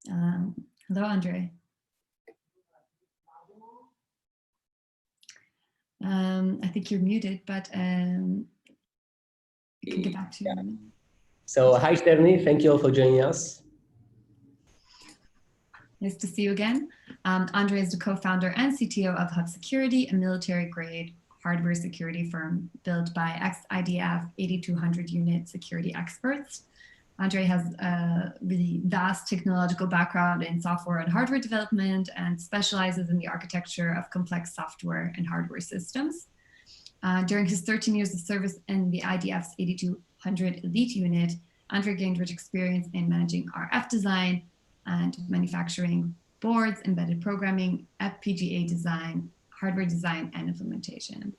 Hello, Andre. I think you're muted, but you can get back to you. So hi, Stephanie. Thank you all for joining us. Nice to see you again. Andre is the co-founder and CTO of Hub Security, a military-grade hardware security firm built by ex-IDF 8200 unit security experts. Andre has a really vast technological background in software and hardware development and specializes in the architecture of complex software and hardware systems. During his 13 years of service in the IDF's 8200 elite unit, Andre gained rich experience in managing RF design and manufacturing boards, embedded programming, FPGA design, hardware design, and implementation.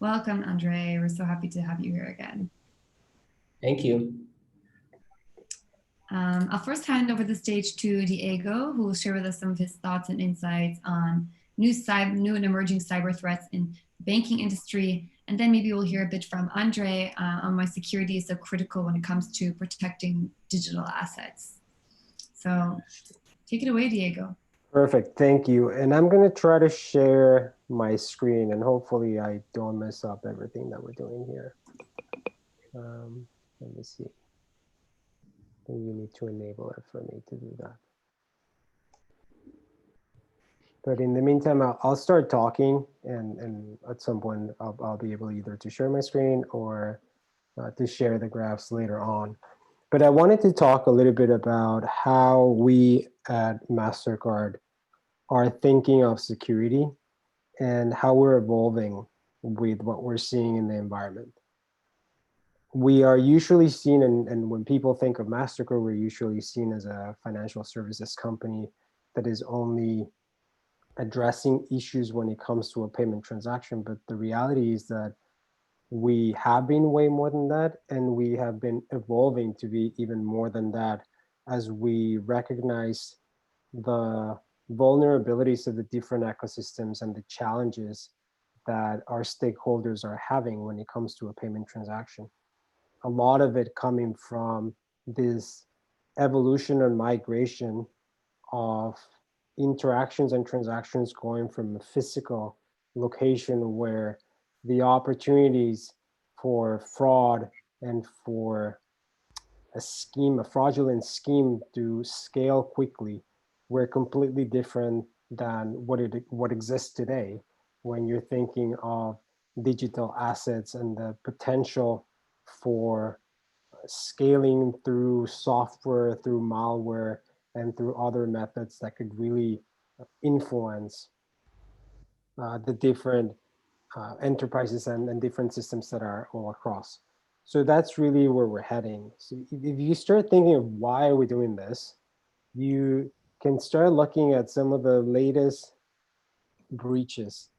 Welcome, Andre. We're so happy to have you here again. Thank you. I'll first hand over the stage to Diego, who will share with us some of his thoughts and insights on new and emerging cyber threats in the banking industry. And then maybe we'll hear a bit from Andre on why security is so critical when it comes to protecting digital assets. So take it away, Diego. Perfect, thank you. And I'm gonna try to share my screen and hopefully I don't mess up everything that we're doing here. Let me see. I think you need to enable it for me to do that. But in the meantime, I'll start talking and at some point I'll be able either to share my screen or to share the graphs later on. But I wanted to talk a little bit about how we at Mastercard are thinking of security and how we're evolving with what we're seeing in the environment. We are usually seen, and when people think of Mastercard, we're usually seen as a financial services company that is only addressing issues when it comes to a payment transaction. But the reality is that we have been way more than that, and we have been evolving to be even more than that as we recognize the vulnerabilities of the different ecosystems and the challenges that our stakeholders are having when it comes to a payment transaction. A lot of it coming from this evolution and migration of interactions and transactions going from a physical location where the opportunities for fraud and for a fraudulent scheme to scale quickly were completely different than what exists today when you're thinking of digital assets and the potential for scaling through software, through malware, and through other methods that could really influence the different enterprises and different systems that are all across. So that's really where we're heading. So if you start thinking of why are we doing this, you can start looking at some of the latest breaches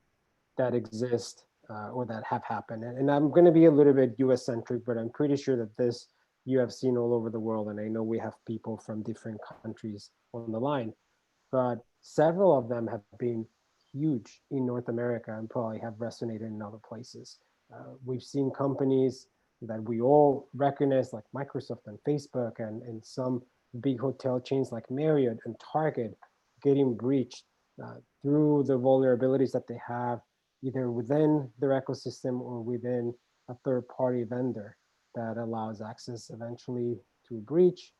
that exist or that have happened. And I'm going to be a little bit US-centric, but I'm pretty sure that this you have seen all over the world. And I know we have people from different countries on the line, but several of them have been huge in North America and probably have resonated in other places. We've seen companies that we all recognize like Microsoft and Facebook and some big hotel chains like Marriott and Target getting breached through the vulnerabilities that they have either within their ecosystem or within a third-party vendor that allows access eventually to a breach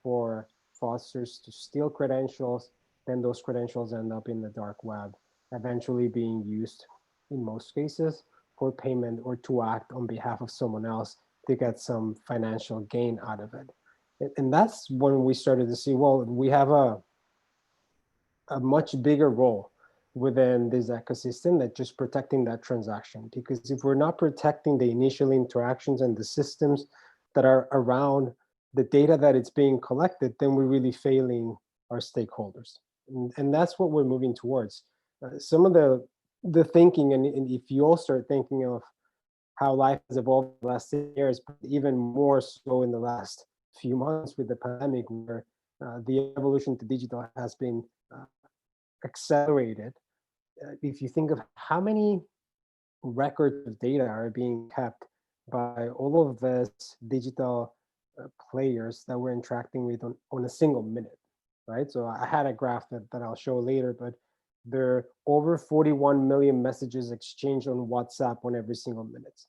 for fraudsters to steal credentials. Then those credentials end up in the dark web, eventually being used in most cases for payment or to act on behalf of someone else to get some financial gain out of it. And that's when we started to see, well, we have a much bigger role within this ecosystem than just protecting that transaction. Because if we're not protecting the initial interactions and the systems that are around the data that it's being collected, then we're really failing our stakeholders. And that's what we're moving towards. Some of the thinking, and if you all start thinking of how life has evolved in the last 10 years, but even more so in the last few months with the pandemic, where the evolution to digital has been accelerated. If you think of how many records of data are being kept by all of these digital players that we're interacting with on a single minute, right? So I had a graph that I'll show later, but there are over 41 million messages exchanged on WhatsApp on every single minute.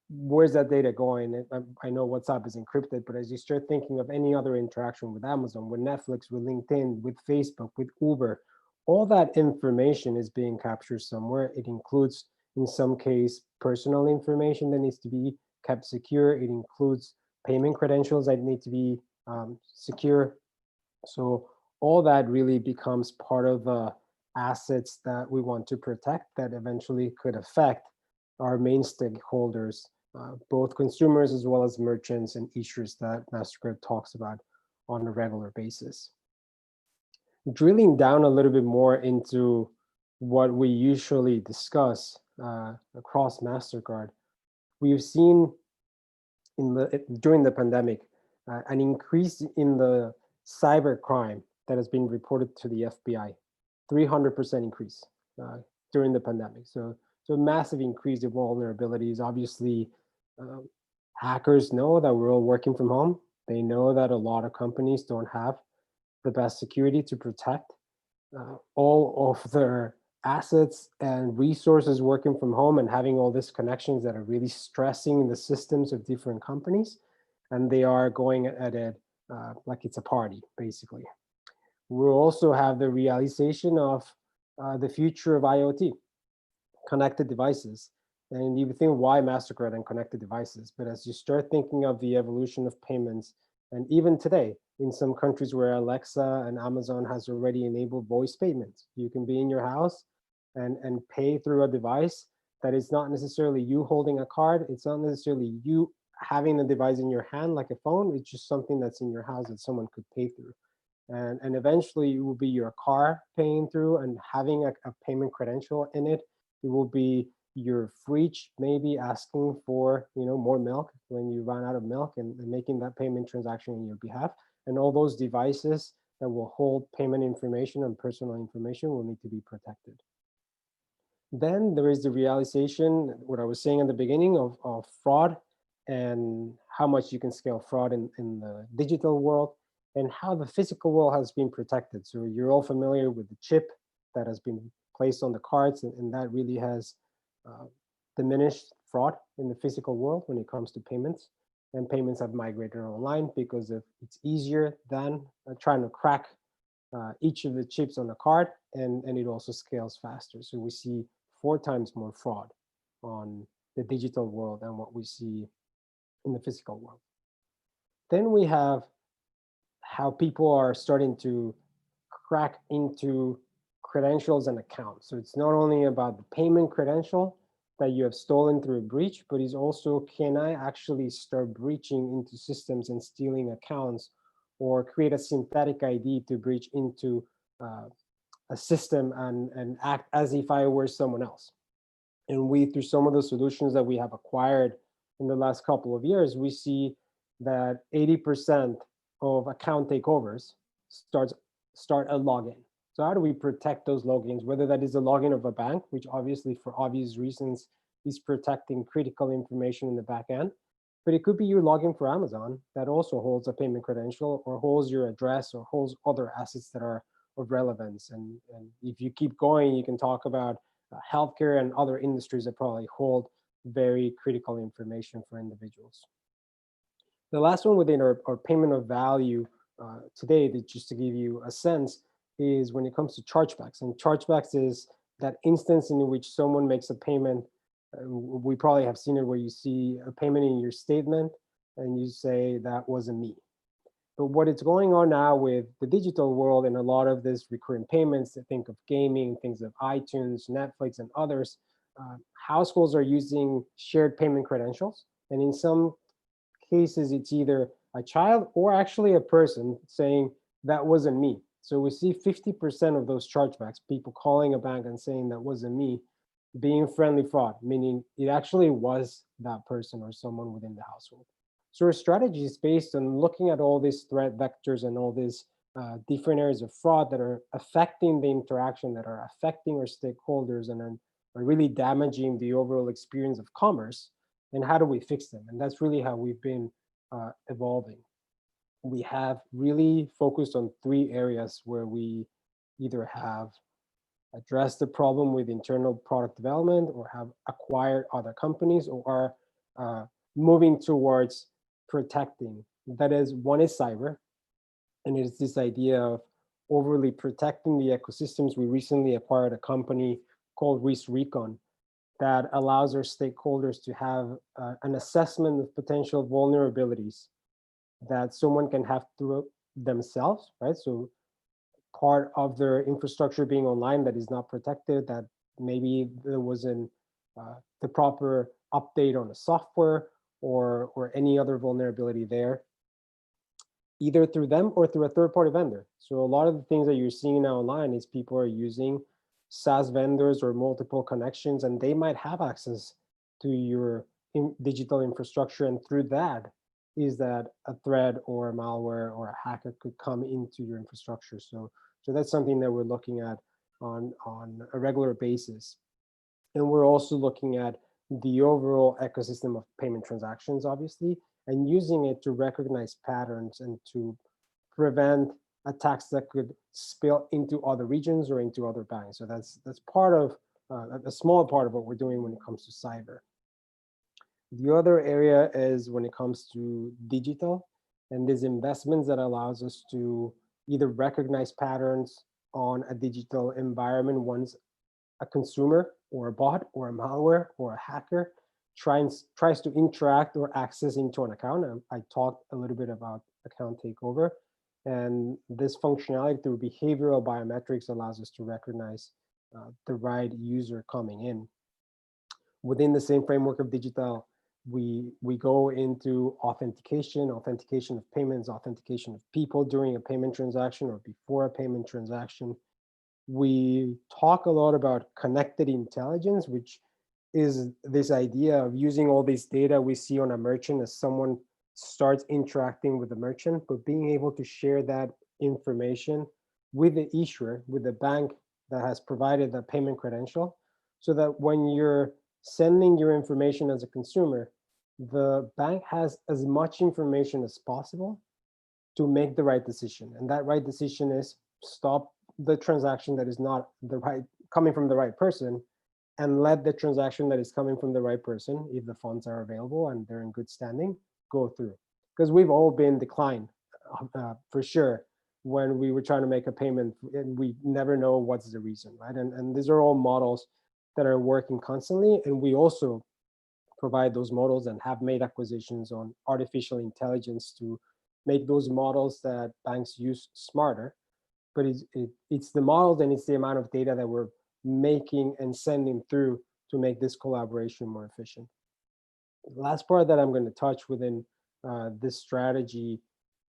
Where's that data going? I know WhatsApp is encrypted, but as you start thinking of any other interaction with Amazon, with Netflix, with LinkedIn, with Facebook, with Uber, all that information is being captured somewhere. It includes, in some case, personal information that needs to be kept secure. It includes payment credentials that need to be secure. So all that really becomes part of the assets that we want to protect that eventually could affect our main stakeholders, both consumers as well as merchants and issuers that Mastercard talks about on a regular basis. Drilling down a little bit more into what we usually discuss across Mastercard, we've seen during the pandemic an increase in the cyber crime that has been reported to the FBI, 300% increase during the pandemic. So a massive increase in vulnerabilities. Obviously, hackers know that we're all working from home. They know that a lot of companies don't have the best security to protect all of their assets and resources working from home and having all these connections that are really stressing the systems of different companies. And they are going at it like it's a party, basically. We'll also have the realization of the future of IoT, connected devices. And you would think, why Mastercard and connected devices? But as you start thinking of the evolution of payments, and even today, in some countries where Alexa and Amazon has already enabled voice payments, you can be in your house and pay through a device that is not necessarily you holding a card. It's not necessarily you having the device in your hand like a phone. It's just something that's in your house that someone could pay through. And eventually it will be your car paying through and having a payment credential in it. It will be your fridge maybe asking for more milk when you run out of milk and making that payment transaction on your behalf. And all those devices that will hold payment information and personal information will need to be protected. Then there is the realization, what I was saying at the beginning, of fraud and how much you can scale fraud in the digital world and how the physical world has been protected. So you're all familiar with the chip that has been placed on the cards, and that really has diminished fraud in the physical world when it comes to payments. And payments have migrated online because it's easier than trying to crack each of the chips on the card, and it also scales faster. So we see 4 times more fraud on the digital world than what we see in the physical world. Then we have how people are starting to crack into credentials and accounts. So it's not only about the payment credential that you have stolen through a breach, but it's also, can I actually start breaching into systems and stealing accounts, or create a synthetic ID to breach into a system and act as if I were someone else. And we, through some of the solutions that we have acquired in the last couple of years, we see that 80% of account takeovers start a login. So how do we protect those logins, whether that is the login of a bank, which obviously for obvious reasons is protecting critical information in the back end, but it could be your login for Amazon that also holds a payment credential or holds your address or holds other assets that are of relevance. And if you keep going, you can talk about healthcare and other industries that probably hold very critical information for individuals. The last one within our payment of value today, just to give you a sense, is when it comes to chargebacks. And chargebacks is that instance in which someone makes a payment. We probably have seen it where you see a payment in your statement and you say, that wasn't me. But what is going on now with the digital world and a lot of this recurring payments, that think of gaming, things of iTunes, Netflix, and others, households are using shared payment credentials. And in some cases, it's either a child or actually a person saying, that wasn't me. So we see 50% of those chargebacks, people calling a bank and saying, that wasn't me, being friendly fraud, meaning it actually was that person or someone within the household. So our strategy is based on looking at all these threat vectors and all these different areas of fraud that are affecting the interaction, that are affecting our stakeholders, and are really damaging the overall experience of commerce. And how do we fix them? And that's really how we've been evolving. we have really focused on 3 areas where we either have addressed the problem with internal product development, or have acquired other companies, or are moving towards protecting. That is, one is cyber, and it's this idea of overly protecting the ecosystems. We recently acquired a company called Risk Recon that allows our stakeholders to have an assessment of potential vulnerabilities that someone can have through themselves, right? So part of their infrastructure being online that is not protected, that maybe there wasn't the proper update on the software, or any other vulnerability there, either through them or through a third-party vendor. So a lot of the things that you're seeing now online is people are using SaaS vendors or multiple connections, and they might have access to your digital infrastructure, and through that is that a threat or a malware or a hacker could come into your infrastructure. So that's something that we're looking at on a regular basis. And we're also looking at the overall ecosystem of payment transactions, obviously, and using it to recognize patterns and to prevent attacks that could spill into other regions or into other banks. So that's part of a small part of what we're doing when it comes to cyber. The other area is when it comes to digital, and these investments that allows us to either recognize patterns on a digital environment once a consumer or a bot or a malware or a hacker tries to interact or access into an account. I talked a little bit about account takeover, and this functionality through behavioral biometrics allows us to recognize the right user coming in. Within the same framework of digital, we go into authentication of payments, authentication of people during a payment transaction or before a payment transaction. We talk a lot about connected intelligence, which is this idea of using all this data we see on a merchant as someone starts interacting with the merchant, but being able to share that information with the issuer, with the bank that has provided the payment credential, so that when you're sending your information as a consumer, the bank has as much information as possible to make the right decision. And that right decision is stop the transaction that is not coming from the right person, and let the transaction that is coming from the right person, if the funds are available and they're in good standing, go through. Because we've all been declined for sure when we were trying to make a payment, and we never know what's the reason, right? And these are all models that are working constantly, and we also provide those models and have made acquisitions on artificial intelligence to make those models that banks use smarter. But it's the models and it's the amount of data that we're making and sending through to make this collaboration more efficient. The last part that I'm going to touch within this strategy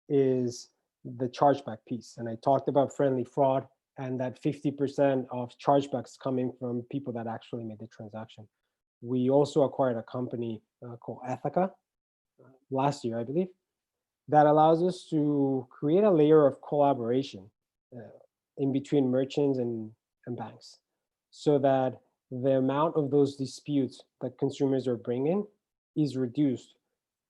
is the chargeback piece. And I talked about friendly fraud and that 50% of chargebacks coming from people that actually made the transaction. We also acquired a company called Ethica last year, I believe, that allows us to create a layer of collaboration in between merchants and banks, so that the amount of those disputes that consumers are bringing is reduced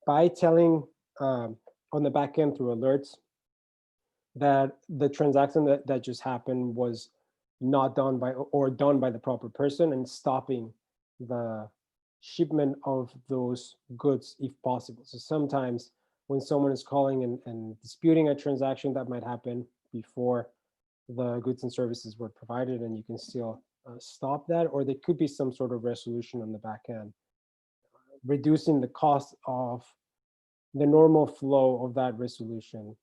by telling on the back end through alerts that the transaction that just happened was not done by, or done by the proper person, and stopping the shipment of those goods if possible. So sometimes when someone is calling and disputing a transaction, that might happen before the goods and services were provided, and you can still stop that, or there could be some sort of resolution on the back end, reducing the cost of the normal flow of that resolution,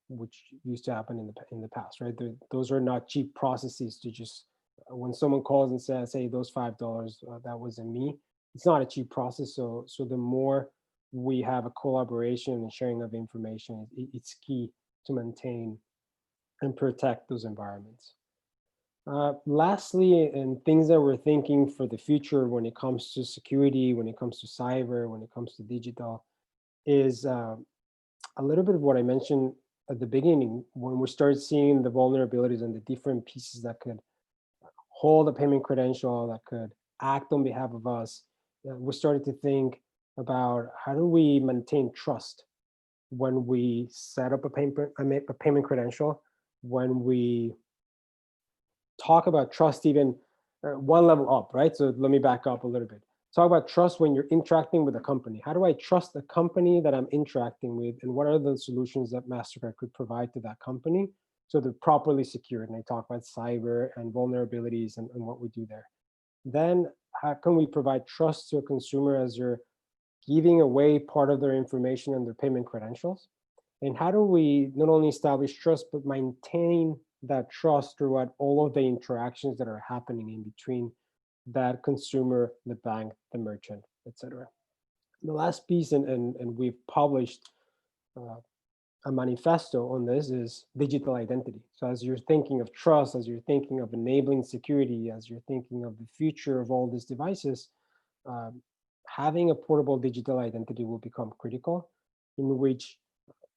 which used to happen in the past, right? Those are not cheap processes to just, when someone calls and says, hey, those $5, that wasn't me, it's not a cheap process. So the more we have a collaboration and sharing of information, it's key to maintain and protect those environments. Lastly, and things that we're thinking for the future when it comes to security, when it comes to cyber, when it comes to digital, is a little bit of what I mentioned at the beginning, when we start seeing the vulnerabilities and the different pieces that could hold a payment credential, that could act on behalf of us. We started to think about how do we maintain trust when we set up a payment credential, when we talk about trust even one level up, right? So let me back up a little bit. Talk about trust when you're interacting with a company. How do I trust the company that I'm interacting with, and what are the solutions that Mastercard could provide to that company so they're properly secured? And I talk about cyber and vulnerabilities and what we do there. Then how can we provide trust to a consumer as you're giving away part of their information and their payment credentials? And how do we not only establish trust, but maintain that trust throughout all of the interactions that are happening in between that consumer, the bank, the merchant, etc. The last piece, and we've published a manifesto on this, is digital identity. So as you're thinking of trust, as you're thinking of enabling security, as you're thinking of the future of all these devices, having a portable digital identity will become critical, in which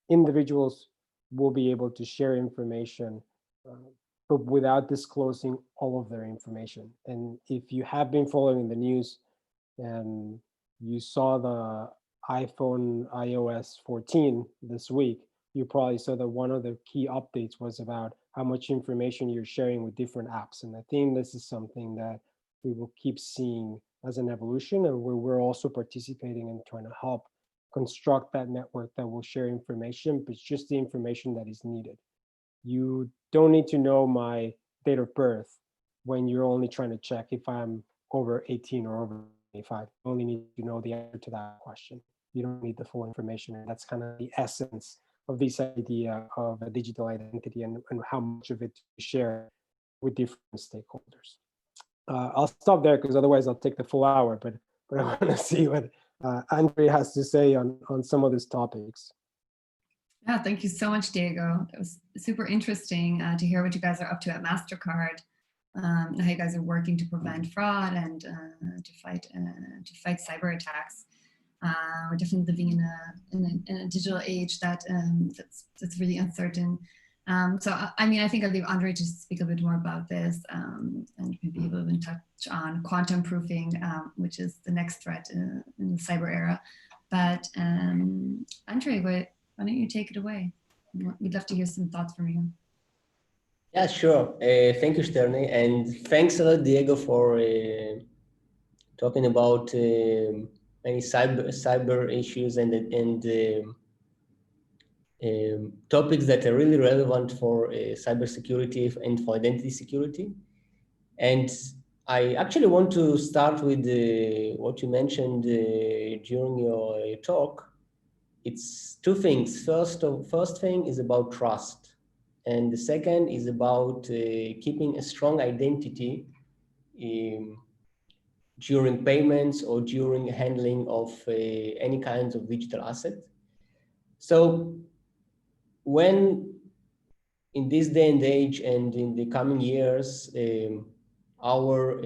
individuals will be able to share information, but without disclosing all of their information. And if you have been following the news and you saw the iPhone iOS 14 this week, you probably saw that one of the key updates was about how much information you're sharing with different apps. And I think this is something that we will keep seeing as an evolution, and where we're also participating and trying to help construct that network that will share information, but just the information that is needed. You don't need to know my date of birth when you're only trying to check if I'm over 18 or over 25. You only need to know the answer to that question. You don't need the full information. And that's kind of the essence of this idea of a digital identity, and how much of it to share with different stakeholders. I'll stop there because otherwise I'll take the full hour, but I want to see what Andre has to say on some of these topics. Yeah, thank you so much, Diego. It was super interesting to hear what you guys are up to at Mastercard, and how you guys are working to prevent fraud and to fight cyber attacks. We're definitely living in a digital age that's really uncertain. So I mean, I think I'll leave Andre to speak a bit more about this, and maybe we'll even touch on quantum proofing, which is the next threat in the cyber era. But Andre, why don't you take it away? We'd love to hear some thoughts from you. Yeah, sure. Thank you, Sterny, and thanks a lot, Diego, for talking about many cyber issues and topics that are really relevant for cybersecurity and for identity security. And I actually want to start with what you mentioned during your talk. It's two things. First thing is about trust. And the second is about keeping a strong identity during payments or during handling of any kinds of digital asset. So when in this day and age and in the coming years, our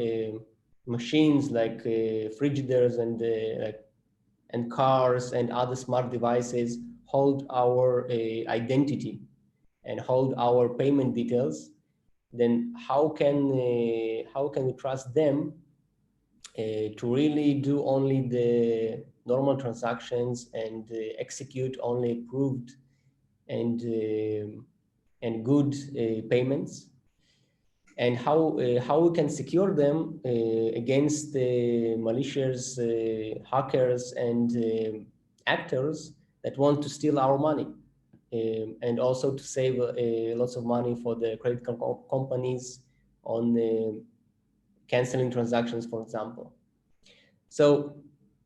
machines like Frigidaires and cars and other smart devices hold our identity and hold our payment details, then how can we trust them to really do only the normal transactions and execute only approved and good payments, and how we can secure them against malicious hackers and actors that want to steal our money, and also to save lots of money for the credit companies on canceling transactions, for example. So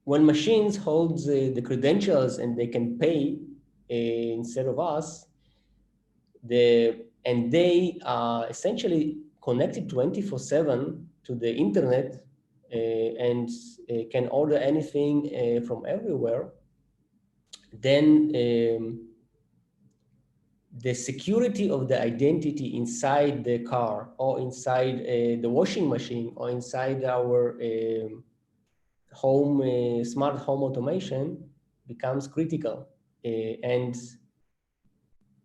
when machines hold the credentials and they can pay instead of us, and they are essentially connected 24/7 to the internet and can order anything from everywhere, then the security of the identity inside the car or inside the washing machine or inside our smart home automation becomes critical. And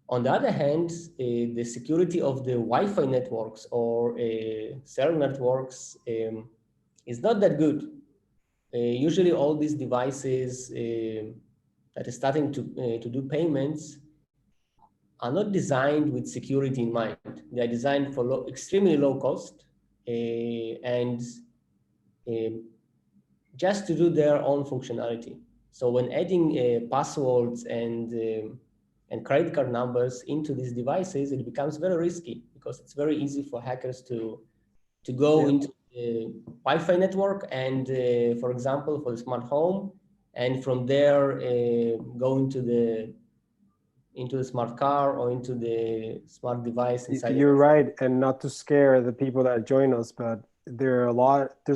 on the other hand, the security of the Wi-Fi networks or cellular networks is not that good. Usually all these devices that are starting to do payments are not designed with security in mind. They are designed for extremely low cost and just to do their own functionality. So when adding passwords and credit card numbers into these devices, it becomes very risky because it's very easy for hackers to go into the Wi-Fi network and, for example, for the smart home, and from there go into the smart car or into the smart device inside. You're right, and not to scare the people that join us, but there's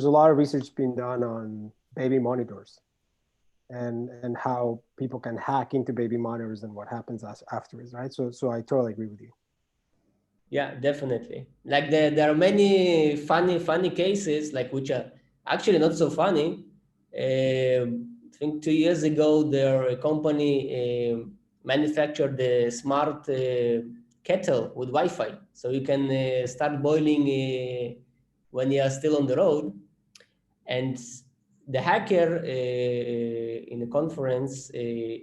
a lot of research being done on baby monitors and how people can hack into baby monitors and what happens afterwards, right? So I totally agree with you. Yeah, definitely. Like there are many funny cases, like which are actually not so funny. I think 2 years ago, their company manufactured the smart kettle with Wi-Fi, so you can start boiling when you are still on the road. And the hacker in a conference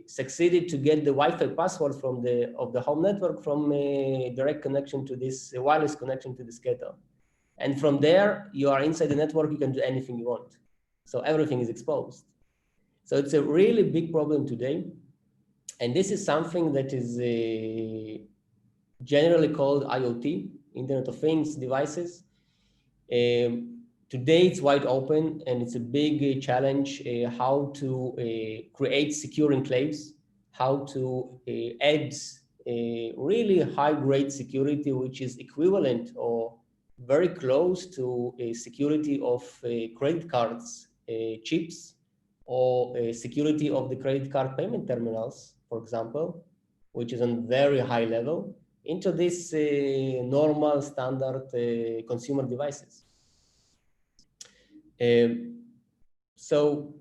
succeeded to get the Wi-Fi password from the home network from a direct connection to this wireless connection to this kettle. And from there, you are inside the network, you can do anything you want. So everything is exposed. So it's a really big problem today. And this is something that is generally called IoT, Internet of Things devices. Today it's wide open, and it's a big challenge how to create secure enclaves, how to add really high-grade security, which is equivalent or very close to a security of credit cards, chips, or security of the credit card payment terminals, for example, which is on very high level, into this normal standard consumer devices. So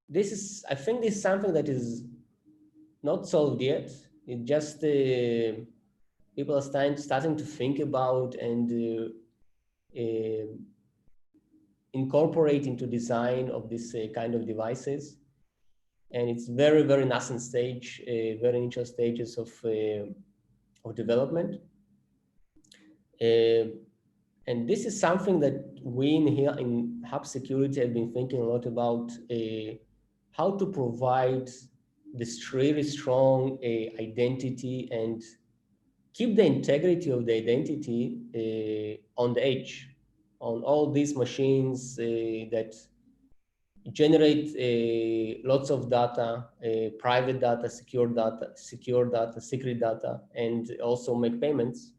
this is, I think this is something that is not solved yet. It just, people are starting to think about and incorporate into design of this kind of devices. And it's very, very nascent stage, very initial stages of development. And this is something that we here in Hub Security have been thinking a lot about, how to provide this really strong identity and keep the integrity of the identity on the edge, on all these machines that generate lots of data, private data, secure data, secret data, and also make payments.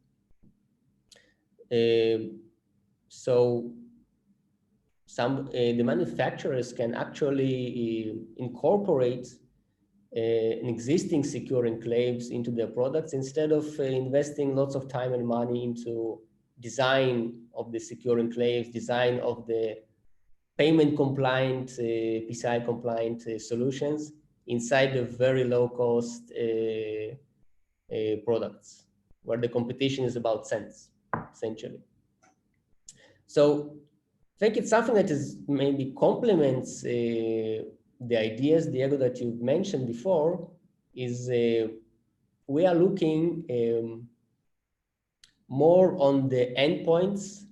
So the manufacturers can actually incorporate an existing secure enclaves into their products instead of investing lots of time and money into design of the secure enclaves, design of the payment compliant, PCI compliant solutions inside the very low cost products where the competition is about cents, essentially. So I think it's something that is maybe complements the ideas, Diego, that you mentioned before, is we are looking more on the endpoints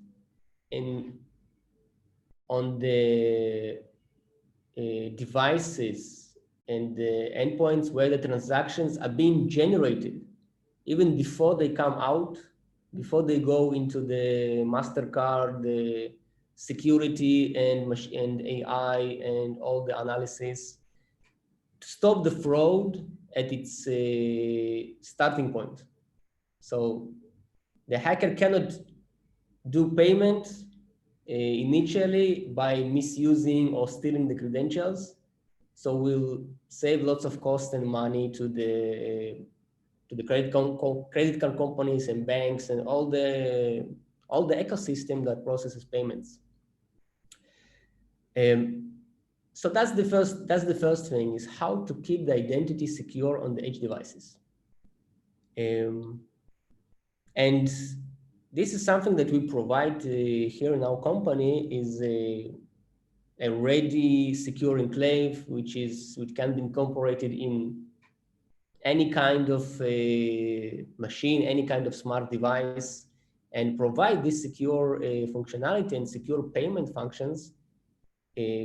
and on the devices and the endpoints where the transactions are being generated even before they come out, before they go into the Mastercard, the security and AI and all the analysis, to stop the fraud at its starting point. So the hacker cannot do payment initially by misusing or stealing the credentials. So we'll save lots of cost and money to the credit card companies and banks and all the ecosystem that processes payments. So that's the first thing, is how to keep the identity secure on the edge devices. And this is something that we provide here in our company, is a ready secure enclave, which can be incorporated in any kind of machine, any kind of smart device, and provide this secure functionality and secure payment functions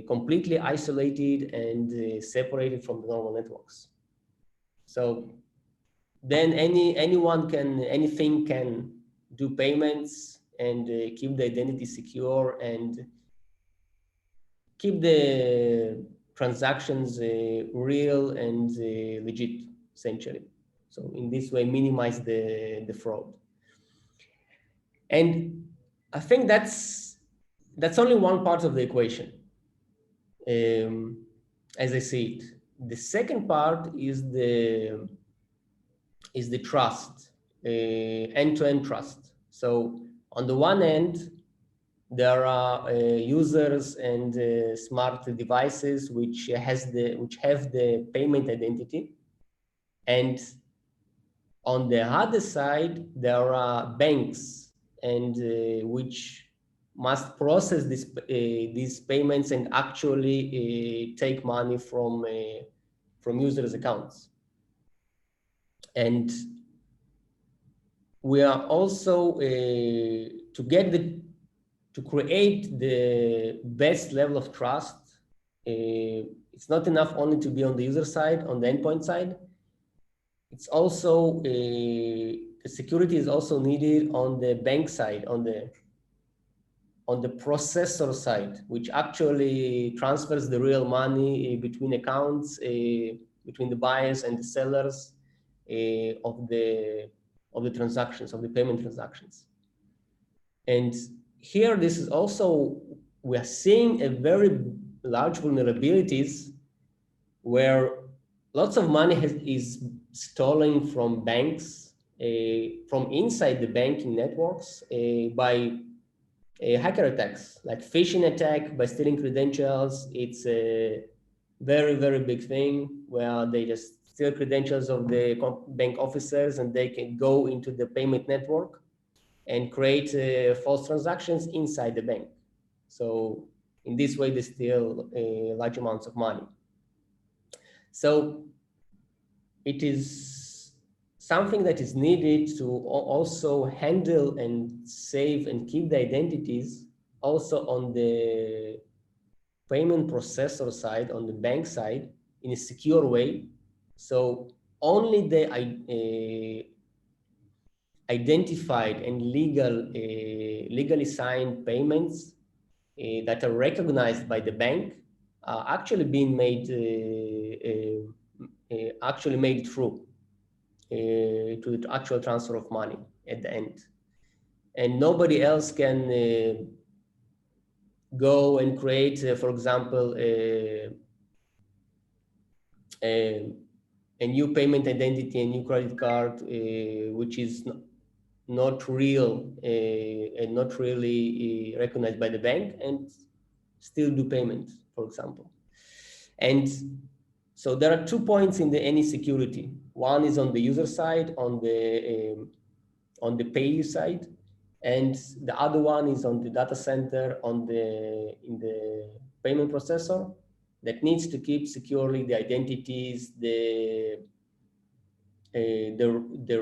completely isolated and separated from the normal networks. So then anything can do payments and keep the identity secure and keep the transactions real and legit, essentially. So in this way, minimize the fraud. And I think that's only one part of the equation, as I see it. The second part is the trust, end-to-end trust. So on the one end, there are users and smart devices which have the payment identity, and on the other side there are banks and which must process these payments and actually take money from users' accounts. And we are also to create the best level of trust. It's not enough only to be on the user side, on the endpoint side. It's also the security is also needed on the bank side, on the processor side, which actually transfers the real money between accounts, between the buyers and the sellers of the transactions, of the payment transactions. And here, this is also, we are seeing a very large vulnerabilities where lots of money is stolen from banks, from inside the banking networks by hacker attacks, like phishing attack by stealing credentials. It's a very, very big thing where they just steal credentials of the bank officers and they can go into the payment network and create false transactions inside the bank. So in this way, they steal large amounts of money. So it is something that is needed to also handle and save and keep the identities also on the payment processor side, on the bank side, in a secure way. So only the identified and legally signed payments that are recognized by the bank are actually being made through to the actual transfer of money at the end. And nobody else can go and create, for example, a new payment identity, a new credit card, which is not real and not really recognized by the bank, and still do payment, for example. And so there are 2 points in any security. One is on the user side, on the payee side, and the other one is on the data center, in the payment processor, that needs to keep securely the identities, the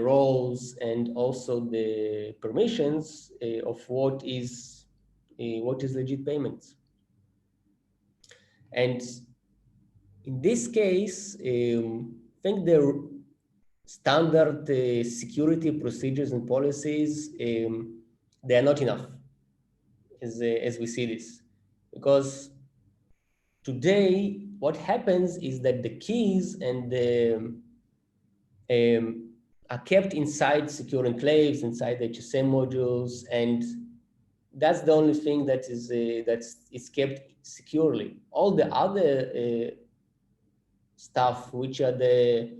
roles, and also the permissions of what is legit payments. And in this case, I think the standard security procedures and policies, they are not enough as we see this. Because today, what happens is that the keys and are kept inside secure enclaves, inside the HSM modules, and that's the only thing that is kept securely. All the other stuff, which are the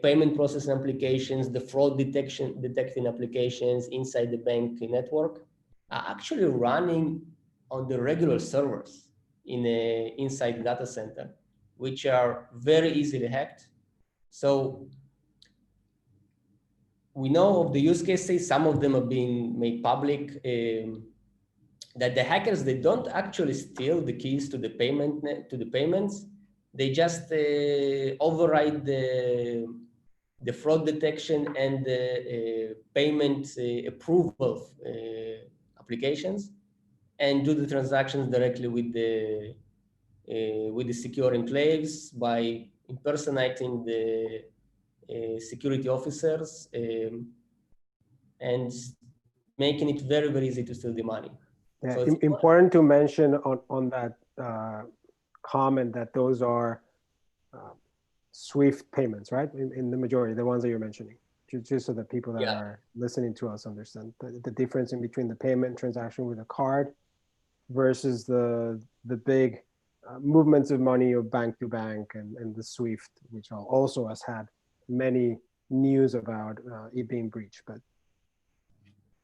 payment processing applications, the fraud detecting applications inside the bank network, are actually running on the regular servers inside the data center, which are very easily hacked. So we know of the use cases. Some of them are being made public. that the hackers, they don't actually steal the keys to the payments. They just override the fraud detection and the payment approval applications, and do the transactions directly with the secure enclaves by impersonating the security officers and making it very, very easy to steal the money. Yeah, So it's important to mention on that comment that those are SWIFT payments, right? In the majority, the ones that you're mentioning, just so that people that are listening to us understand the difference in between the payment transaction with a card versus the big movements of money of bank to bank and the SWIFT, which also has had many news about it being breached, but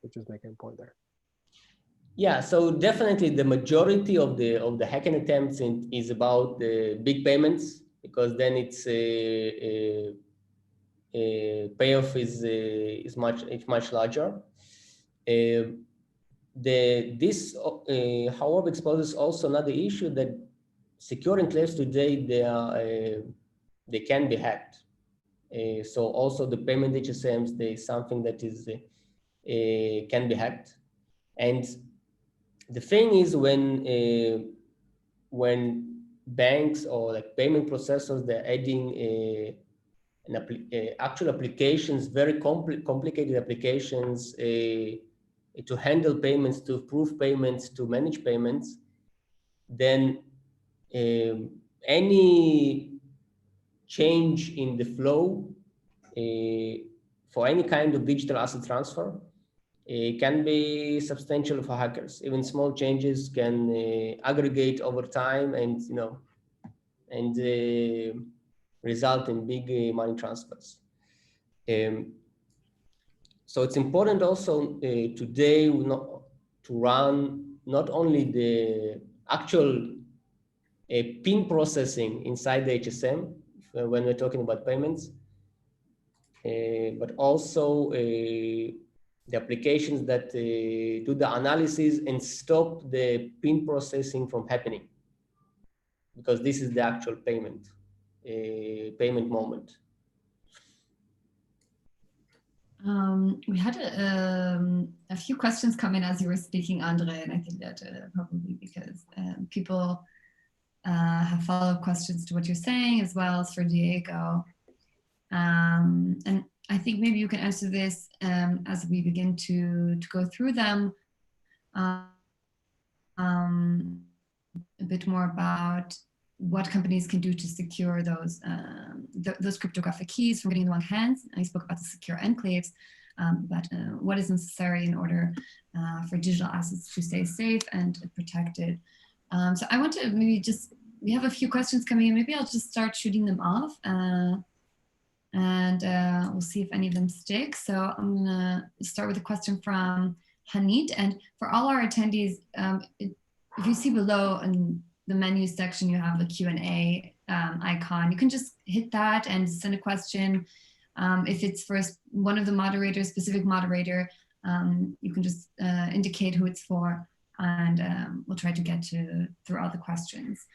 we're just making a point there. Yeah, so definitely the majority of the hacking attempts is about the big payments, because then it's payoff is much larger. This however exposes also another issue, that secure enclaves today they can be hacked. So also the payment HSMs, they something that is can be hacked. And the thing is, when banks or like payment processors, they're adding actual applications, very complicated applications to handle payments, to approve payments, to manage payments, then any change in the flow for any kind of digital asset transfer can be substantial for hackers. Even small changes can aggregate over time, and result in big money transfers. So it's important also today to run not only the actual PIN processing inside the HSM when we're talking about payments, but also the applications that do the analysis and stop the PIN processing from happening, because this is the actual payment moment. We had a few questions come in as you were speaking, Andre, and I think that probably because people have follow-up questions to what you're saying, as well as for Diego. And I think maybe you can answer this as we begin to go through them. A bit more about what companies can do to secure those cryptographic keys from getting in the wrong hands. I spoke about the secure enclaves, but what is necessary in order for digital assets to stay safe and protected. So I want to maybe we have a few questions coming in. Maybe I'll just start shooting them off and we'll see if any of them stick. So I'm gonna start with a question from Hanit. And for all our attendees, if you see below in the menu section, you have a Q&A icon. You can just hit that and send a question. If it's for one of the moderators, specific moderator, you can just indicate who it's for, and we'll try to get through all the questions.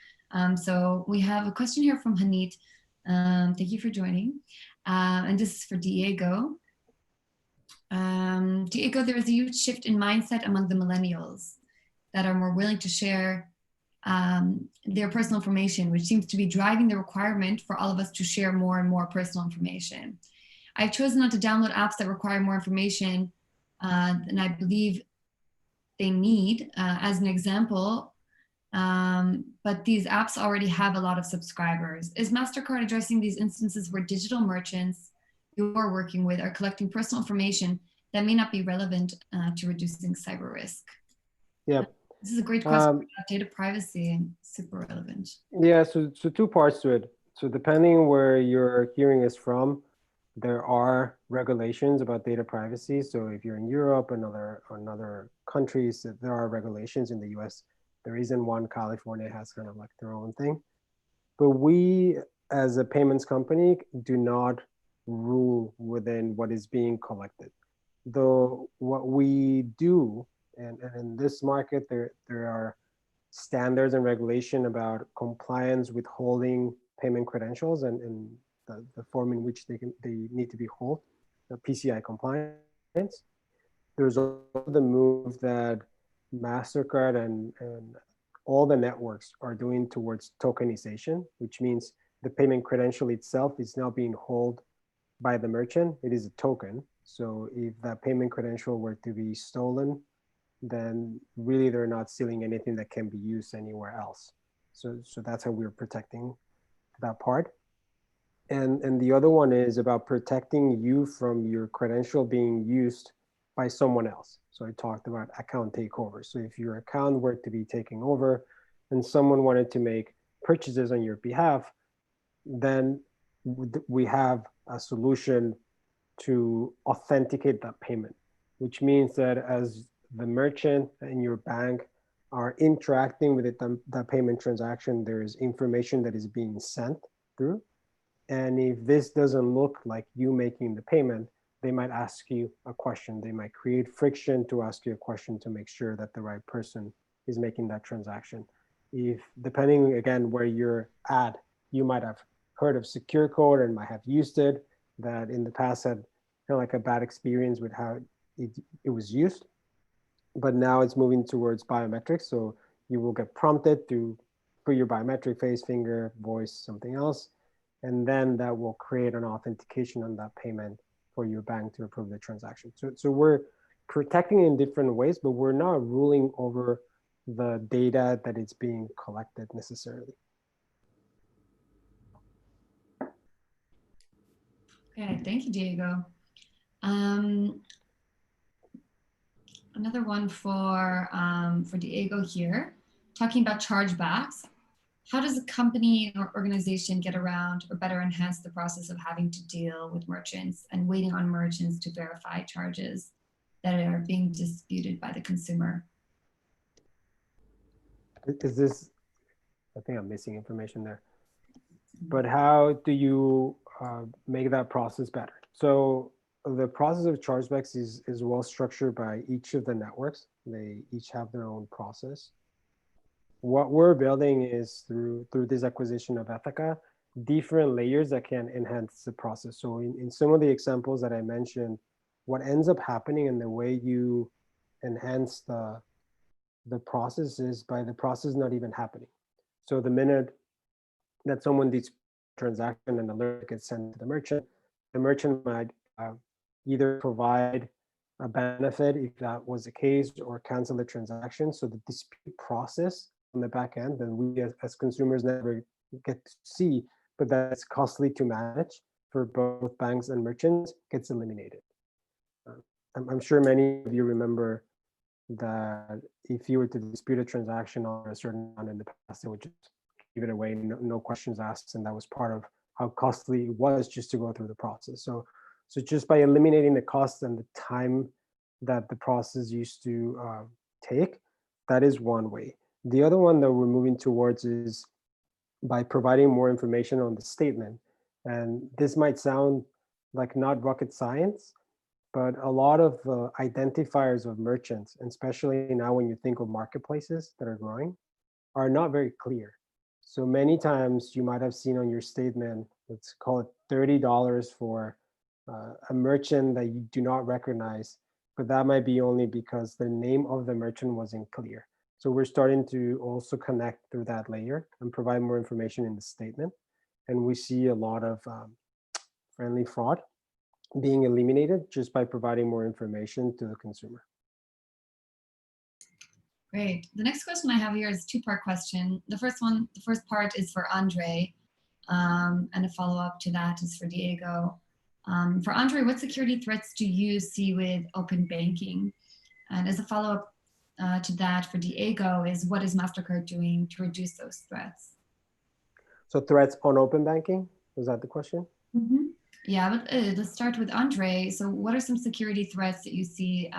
So we have a question here from Hanit. Thank you for joining. And this is for Diego. Diego, there is a huge shift in mindset among the millennials that are more willing to share their personal information, which seems to be driving the requirement for all of us to share more and more personal information. I've chosen not to download apps that require more information than I believe they need, as an example, but these apps already have a lot of subscribers. Is Mastercard addressing these instances where digital merchants you're working with are collecting personal information that may not be relevant to reducing cyber risk? Yeah. This is a great question about data privacy, super relevant. Yeah, so two parts to it. So depending where your hearing is from, there are regulations about data privacy. So if you're in Europe and other countries, there are regulations. In the US, there isn't one. California has kind of like their own thing. But we, as a payments company, do not rule within what is being collected. Though what we do And in this market, there are standards and regulation about compliance with holding payment credentials and the form in which they need to be held, the PCI compliance. There's also the move that Mastercard and all the networks are doing towards tokenization, which means the payment credential itself is now being held by the merchant. It is a token. So if that payment credential were to be stolen, then really they're not stealing anything that can be used anywhere else. So that's how we're protecting that part. And the other one is about protecting you from your credential being used by someone else. So I talked about account takeover. So if your account were to be taken over and someone wanted to make purchases on your behalf, then we have a solution to authenticate that payment, which means that as the merchant and your bank are interacting with it, that payment transaction, there is information that is being sent through. And if this doesn't look like you making the payment, they might ask you a question. They might create friction to ask you a question to make sure that the right person is making that transaction. If, depending again where you're at, you might have heard of secure code and might have used it, that in the past had kind of like a bad experience with how it was used. But now it's moving towards biometrics. So you will get prompted to put your biometric face, finger, voice, something else. And then that will create an authentication on that payment for your bank to approve the transaction. So we're protecting in different ways, but we're not ruling over the data that is being collected necessarily. Okay, thank you, Diego. Another one for Diego here, talking about chargebacks. How does a company or organization get around or better enhance the process of having to deal with merchants and waiting on merchants to verify charges that are being disputed by the consumer? Is this, I think I'm missing information there, but how do you make that process better? So the process of chargebacks is well structured by each of the networks. They each have their own process. What we're building is through this acquisition of Ethica, different layers that can enhance the process. So in some of the examples that I mentioned, what ends up happening and the way you enhance the process is by the process not even happening. So the minute that someone disputes a transaction and alert gets sent to the merchant might either provide a benefit if that was the case or cancel the transaction. So the dispute process on the back end, then we as consumers never get to see, but that's costly to manage for both banks and merchants, gets eliminated. I'm sure many of you remember that if you were to dispute a transaction on a certain amount in the past, they would just give it away, no questions asked, and that was part of how costly it was just to go through the process. So just by eliminating the cost and the time that the process used to take, that is one way. The other one that we're moving towards is by providing more information on the statement. And this might sound like not rocket science, but a lot of identifiers of merchants, and especially now when you think of marketplaces that are growing, are not very clear. So many times you might have seen on your statement, let's call it $30 for a merchant that you do not recognize, but that might be only because the name of the merchant wasn't clear. So we're starting to also connect through that layer and provide more information in the statement. And we see a lot of friendly fraud being eliminated just by providing more information to the consumer. Great. The next question I have here is a two-part question. The first part is for Andre, and a follow-up to that is for Diego. For Andre, what security threats do you see with open banking? And as a follow-up to that for Diego is, what is Mastercard doing to reduce those threats? So threats on open banking, was that the question? Mm-hmm. Yeah, but let's start with Andre. So what are some security threats that you see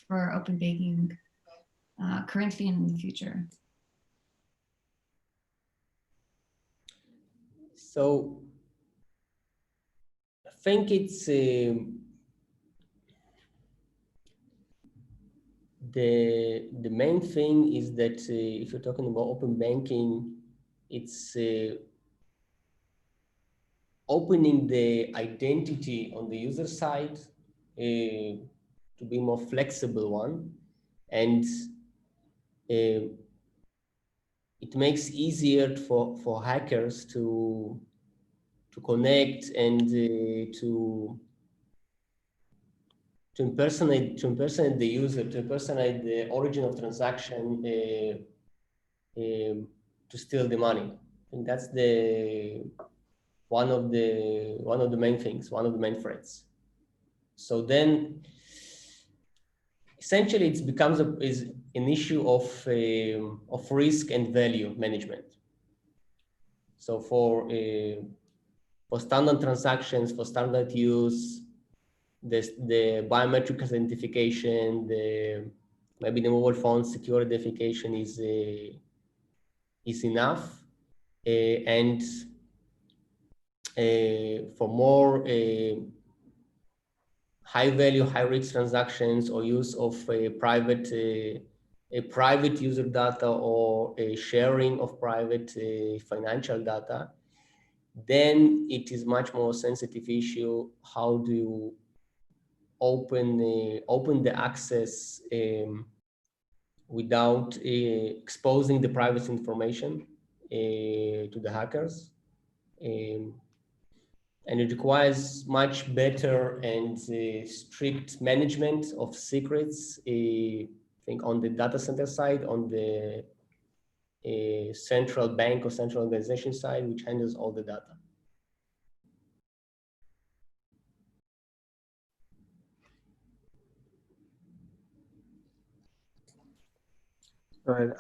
for open banking currently and in the future? So I think it's the main thing is that if you're talking about open banking, it's opening the identity on the user side to be more flexible one, and it makes easier for hackers to connect and to impersonate the user, to impersonate the origin of transaction to steal the money. I think that's one of the main things, one of the main threats. So then, essentially, it becomes an issue of risk and value management. So for standard transactions, for standard use, the biometric authentication, maybe the mobile phone secure identification is enough, and for more high value, high risk transactions or use of a private user data or a sharing of private financial data, then it is much more sensitive issue. How do you open the access without exposing the private information to the hackers? And it requires much better and strict management of secrets, I think on the data center side, on the central bank or central organization side, which handles all the data. Right.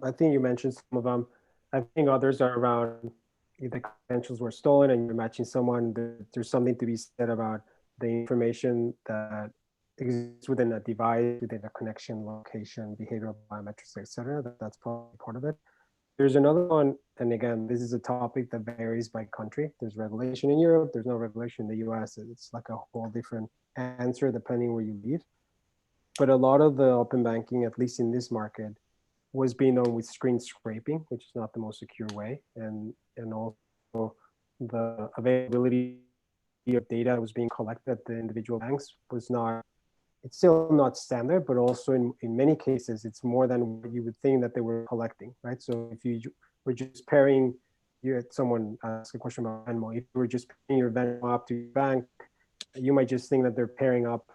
I think you mentioned some of them. I think others are around if the credentials were stolen and you're matching someone. There's something to be said about the information that exists within a device, within a connection, location, behavioral biometrics, etc. That's probably part of it. There's another one, and again, this is a topic that varies by country. There's regulation in Europe. There's no regulation in the US. It's like a whole different answer depending where you live. But a lot of the open banking, at least in this market, was being done with screen scraping, which is not the most secure way. And also the availability of data that was being collected at the individual banks was not, it's still not standard, but also in many cases, it's more than what you would think that they were collecting, right? So if you were just pairing, you had someone ask a question about Venmo, if you were just pairing your Venmo up to your bank, you might just think that they're pairing up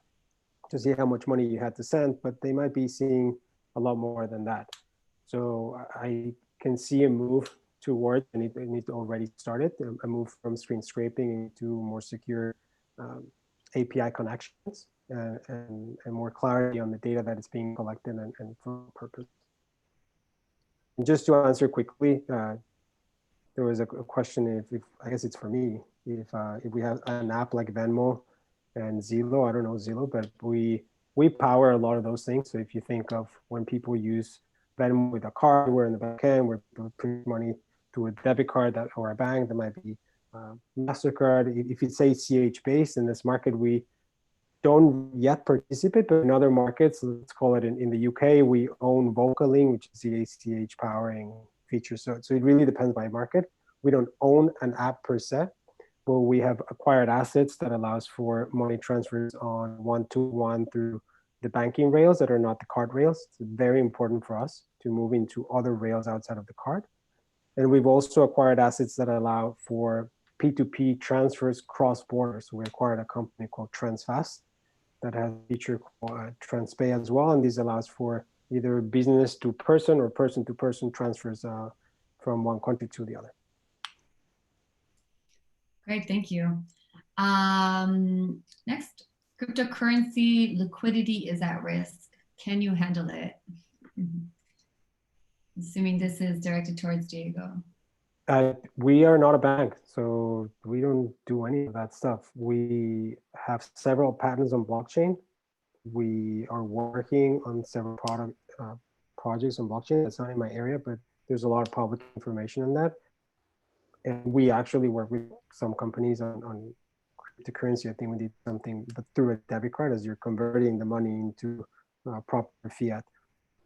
to see how much money you had to send, but they might be seeing a lot more than that. So I can see a move towards, and it needs already started, a move from screen scraping into more secure API connections and more clarity on the data that is being collected and for purpose. And just to answer quickly, there was a question if I guess it's for me, if we have an app like Venmo and Zillow, I don't know Zillow, but we power a lot of those things. So if you think of when people use Venmo with a card, we're in the back end, where people put money to a debit card or a bank, that might be Mastercard. If it's ACH based in this market, we don't yet participate, but in other markets, let's call it in the UK, we own Vocaling, which is the ACH powering feature. So it really depends by market. We don't own an app per se, but we have acquired assets that allows for money transfers on one-to-one through the banking rails that are not the card rails. It's very important for us to move into other rails outside of the card. And we've also acquired assets that allow for P2P transfers cross-border. So we acquired a company called Transfast that has a feature called TransPay as well. And this allows for either business to person or person to person transfers from one country to the other. Great, thank you. Next, cryptocurrency liquidity is at risk. Can you handle it? Assuming this is directed towards Diego. We are not a bank, so we don't do any of that stuff. We have several patents on blockchain. We are working on several projects on blockchain. That's not in my area, but there's a lot of public information on that. And we actually work with some companies on cryptocurrency. I think we did something, but through a debit card, as you're converting the money into proper fiat.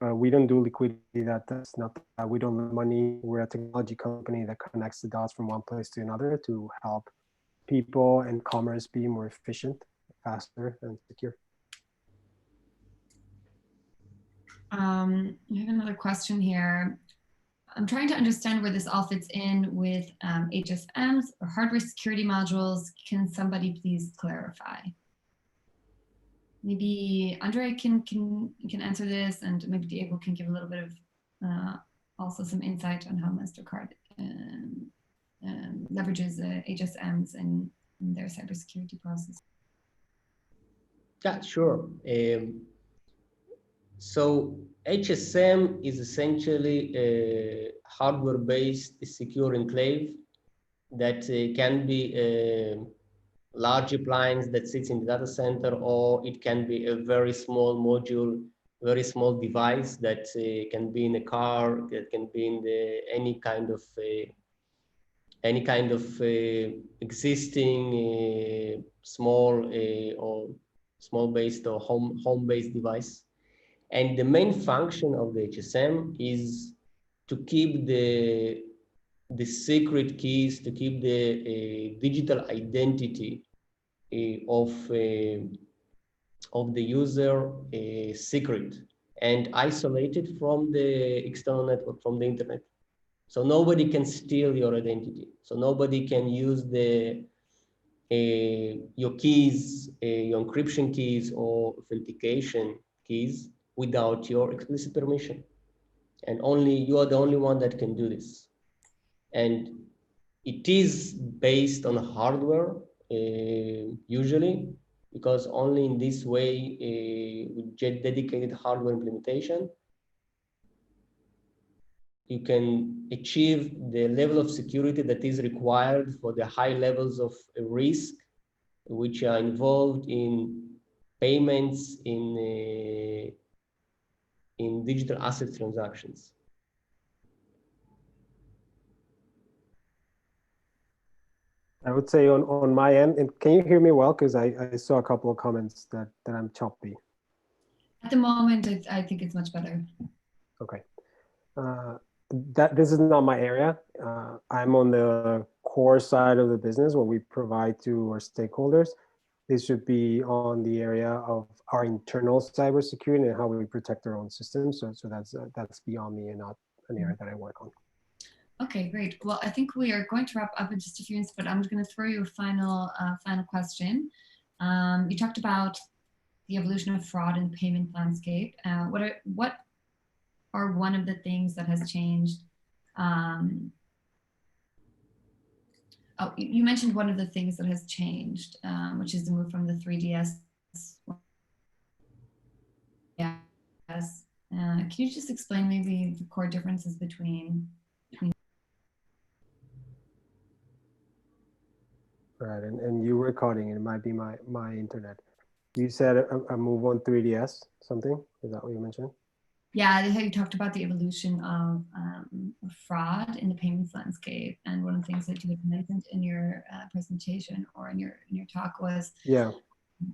We don't do liquidity. That's not that. We don't lend money. We're a technology company that connects the dots from one place to another to help people and commerce be more efficient, faster, and secure. I have another question here. I'm trying to understand where this all fits in with HSMs or hardware security modules. Can somebody please clarify? Maybe Andre can answer this, and maybe Diego can give a little bit of also some insight on how Mastercard leverages HSMs in their cybersecurity process. Yeah, sure. So HSM is essentially a hardware-based secure enclave that can be a large appliance that sits in the data center, or it can be a very small module, very small device that can be in a car, that can be in any kind of existing small or small-based or home-based device. And the main function of the HSM is to keep the secret keys, to keep the digital identity of the user secret and isolated from the external network, from the internet. So nobody can steal your identity. So nobody can use your keys, your encryption keys or authentication keys without your explicit permission. And only you are the only one that can do this. And it is based on hardware, usually, because only in this way, with dedicated hardware implementation, you can achieve the level of security that is required for the high levels of risk which are involved in payments, in digital asset transactions. I would say on my end, and can you hear me well? Because I saw a couple of comments that I'm choppy. At the moment, I think it's much better. Okay. This is not my area. I'm on the core side of the business, what we provide to our stakeholders. This should be on the area of our internal cybersecurity and how we protect our own systems. So that's beyond me and not an area that I work on. Okay, great. Well, I think we are going to wrap up in just a few minutes, but I'm going to throw you a final question. You talked about the evolution of fraud in the payment landscape. What are one of the things that has changed? You mentioned one of the things that has changed, which is the move from the 3DS. Yes. Can you just explain maybe the core differences between? Right, and you were coding, it might be my internet. You said a move on 3DS, something? Is that what you mentioned? Yeah, you talked about the evolution of fraud in the payments landscape, and one of the things that you had mentioned in your presentation or in your talk was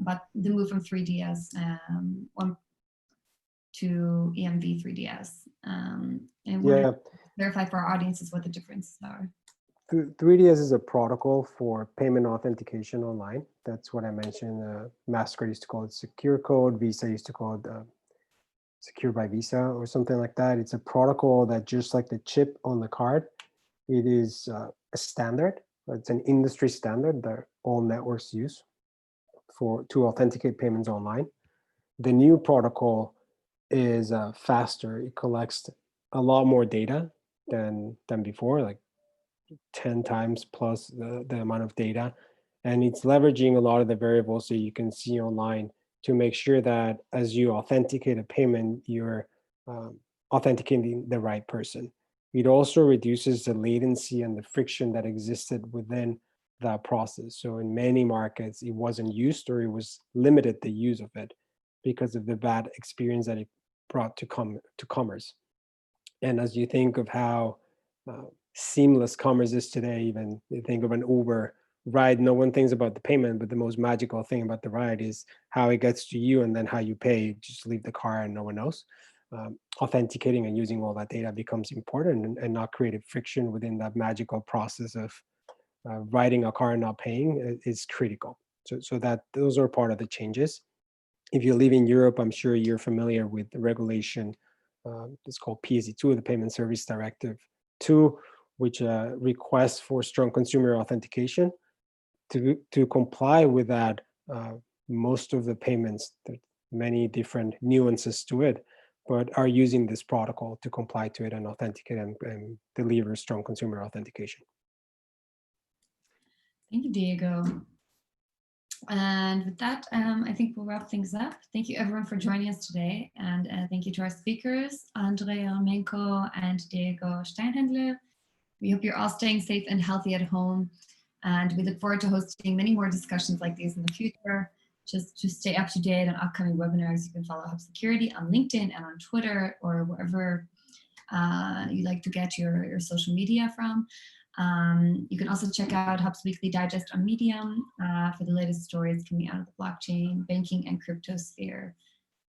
about the move from 3DS to EMV 3DS. And clarify for our audiences what the differences are. 3DS is a protocol for payment authentication online. That's what I mentioned. Mastercard used to call it secure code. Visa used to call it secure by Visa or something like that. It's a protocol that, just like the chip on the card, it is a standard. It's an industry standard that all networks use to authenticate payments online. The new protocol is faster. It collects a lot more data than before, like 10 times plus the amount of data. And it's leveraging a lot of the variables that you can see online to make sure that as you authenticate a payment, you're authenticating the right person. It also reduces the latency and the friction that existed within that process. So in many markets, it wasn't used, or it was limited the use of it because of the bad experience that it brought to commerce. And as you think of how seamless commerce is today, even you think of an Uber ride, no one thinks about the payment, but the most magical thing about the ride is how it gets to you and then how you pay. Just leave the car and no one knows. Authenticating and using all that data becomes important, and not creating friction within that magical process of riding a car and not paying is critical. So that those are part of the changes. If you live in Europe, I'm sure you're familiar with the regulation. It's called PSD2, the Payment Service Directive 2, which requests for strong consumer authentication. To comply with that, most of the payments, there's many different nuances to it, but are using this protocol to comply to it and authenticate and deliver strong consumer authentication. Thank you, Diego. And with that, I think we'll wrap things up. Thank you everyone for joining us today. And thank you to our speakers, Andrei Armenko and Diego Steinhändler. We hope you're all staying safe and healthy at home. And we look forward to hosting many more discussions like these in the future. Just to stay up to date on upcoming webinars, you can follow Hub Security on LinkedIn and on Twitter, or wherever you like to get your social media from. You can also check out Hub's weekly digest on Medium for the latest stories coming out of the blockchain, banking, and crypto sphere.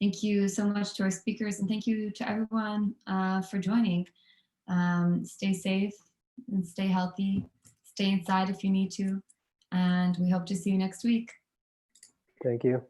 Thank you so much to our speakers, and thank you to everyone for joining. Stay safe and stay healthy. Stay inside if you need to, and we hope to see you next week. Thank you.